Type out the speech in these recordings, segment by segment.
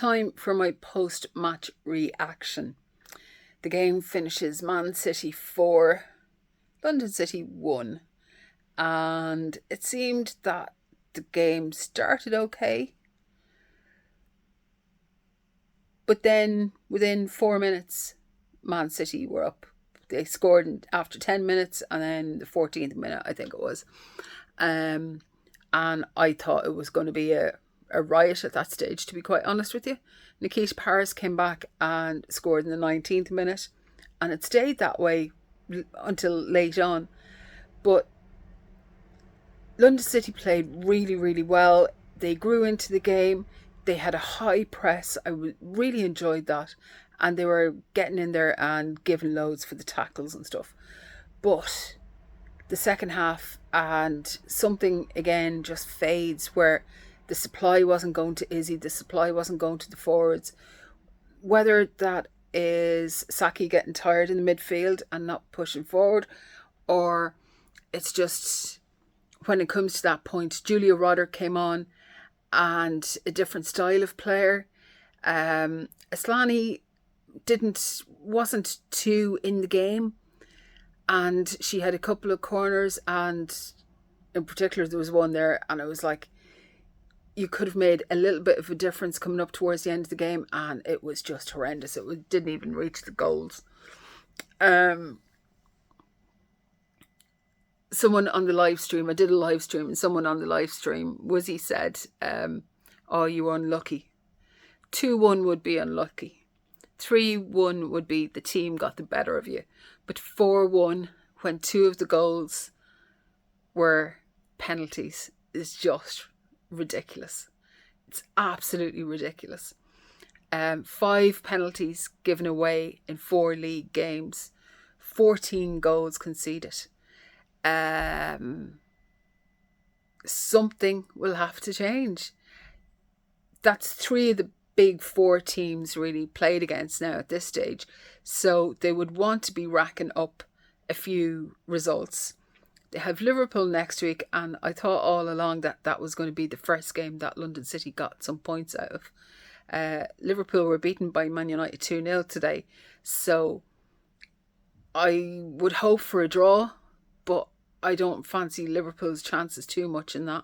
time for my post-match reaction. The game finishes Man City 4, London City 1. And it seemed that the game started okay. But then within 4 minutes, Man City were up. They scored after 10 minutes and then the 14th minute, I think it was. And I thought it was going to be a riot at that stage, to be quite honest with you. Nikita Paris came back and scored in the 19th minute. And it stayed that way until late on. But London City played really, really well. They grew into the game. They had a high press. I really enjoyed that. And they were getting in there and giving loads for the tackles and stuff. But the second half and something again just fades where the supply wasn't going to Izzy. The supply wasn't going to the forwards. Whether that is Saki getting tired in the midfield and not pushing forward, or it's just when it comes to that point, Julia Rodder came on and a different style of player. Aslani wasn't too in the game, and she had a couple of corners, and in particular there was one there, and I was like, you could have made a little bit of a difference coming up towards the end of the game, and it was just horrendous. It didn't even reach the goals. Someone on the live stream, I did a live stream, and someone on the live stream, Wizzy said, oh, you were unlucky. 2-1 would be unlucky. 3-1 would be the team got the better of you. But 4-1, when two of the goals were penalties, is just ridiculous. It's absolutely ridiculous. 5 penalties given away in 4 league games. 14 goals conceded. Something will have to change. That's 3 of the big 4 teams really played against now at this stage. So they would want to be racking up a few results. They have Liverpool next week, and I thought all along that was going to be the first game that London City got some points out of. Liverpool were beaten by Man United 2-0 today, so I would hope for a draw, but I don't fancy Liverpool's chances too much in that.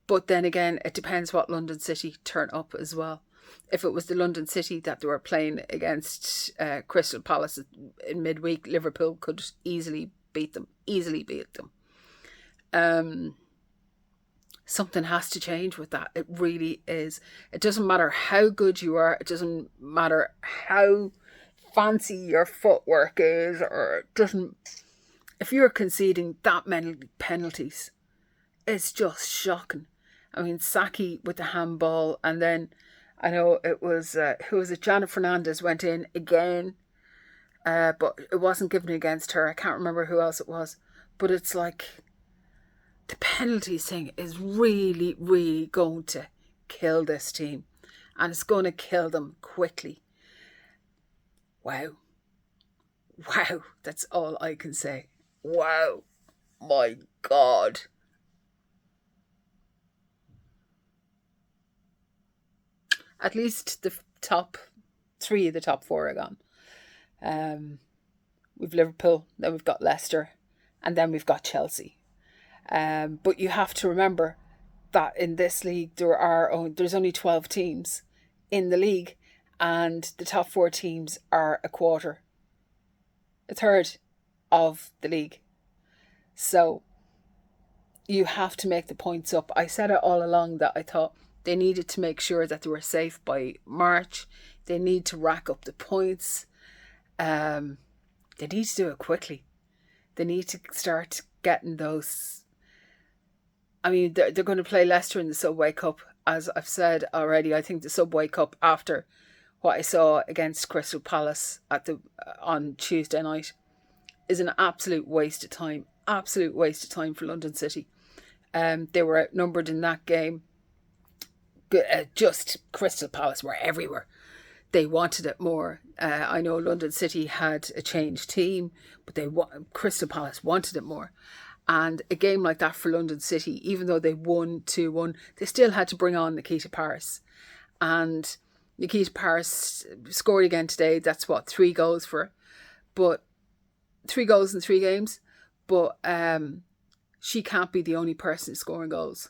But then again, it depends what London City turn up as well. If it was the London City that they were playing against Crystal Palace in midweek, Liverpool could easily beat them. Something has to change with that. It really is. It doesn't matter how good you are. It doesn't matter how fancy your footwork is, or it doesn't. If you're conceding that many penalties, it's just shocking. I mean, Saki with the handball, and then I know it was, who was it? Janet Fernandez went in again, but it wasn't given against her. I can't remember who else it was. But it's like, the penalties thing is really, really going to kill this team. And it's going to kill them quickly. Wow. Wow. That's all I can say. Wow. My God. At least the top 3 of the top 4 are gone. We've Liverpool, then we've got Leicester, and then we've got Chelsea. But you have to remember that in this league there's only 12 teams in the league, and the top 4 teams are a third of the league. So you have to make the points up. I said it all along that I thought they needed to make sure that they were safe by March. They need to rack up the points. They need to do it quickly. They need to start getting those. I mean, they're going to play Leicester in the Subway Cup. As I've said already, I think the Subway Cup, after what I saw against Crystal Palace on Tuesday night, is an absolute waste of time. Absolute waste of time for London City. They were outnumbered in that game. Just Crystal Palace were everywhere. They wanted it more. I know London City had a changed team, but Crystal Palace wanted it more. And a game like that for London City, even though they won 2-1, they still had to bring on Nikita Paris. And Nikita Paris scored again today. That's what, 3 goals for her. But 3 goals in 3 games. But she can't be the only person scoring goals.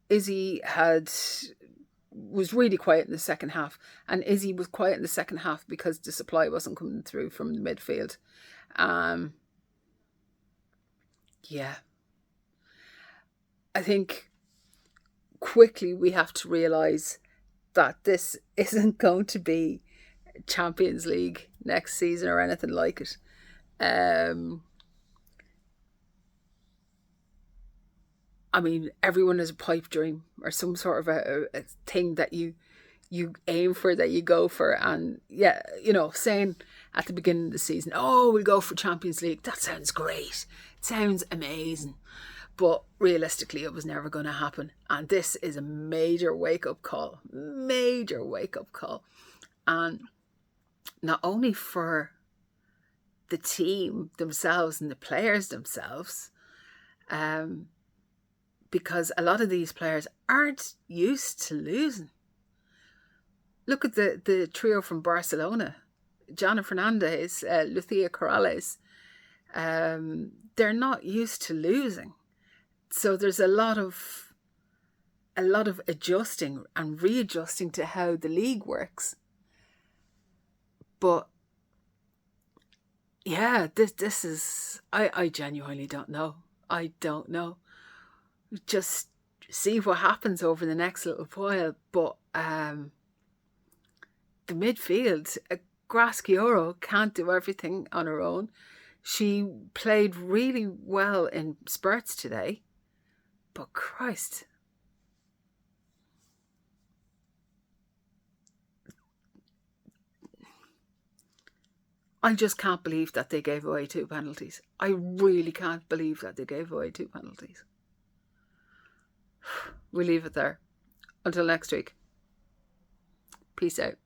Izzy was really quiet in the second half. And Izzy was quiet in the second half because the supply wasn't coming through from the midfield. Yeah. I think quickly we have to realise that this isn't going to be Champions League next season or anything like it. I mean, everyone has a pipe dream or some sort of a thing that you aim for, that you go for. And yeah, saying at the beginning of the season, oh, we'll go for Champions League, that sounds great. It sounds amazing. But realistically, it was never going to happen. And this is a major wake-up call. Major wake-up call. And not only for the team themselves and the players themselves, because a lot of these players aren't used to losing. Look at the trio from Barcelona. Jana Fernandez, Lucia Corrales. They're not used to losing. So there's a lot of adjusting and readjusting to how the league works. But yeah, this is, I genuinely don't know. I don't know. Just see what happens over the next little while. But the midfield, Graschioro can't do everything on her own. She played really well in spurts today. But Christ, I just can't believe that they gave away 2 penalties. I really can't believe that they gave away 2 penalties. We'll leave it there. Until next week. Peace out.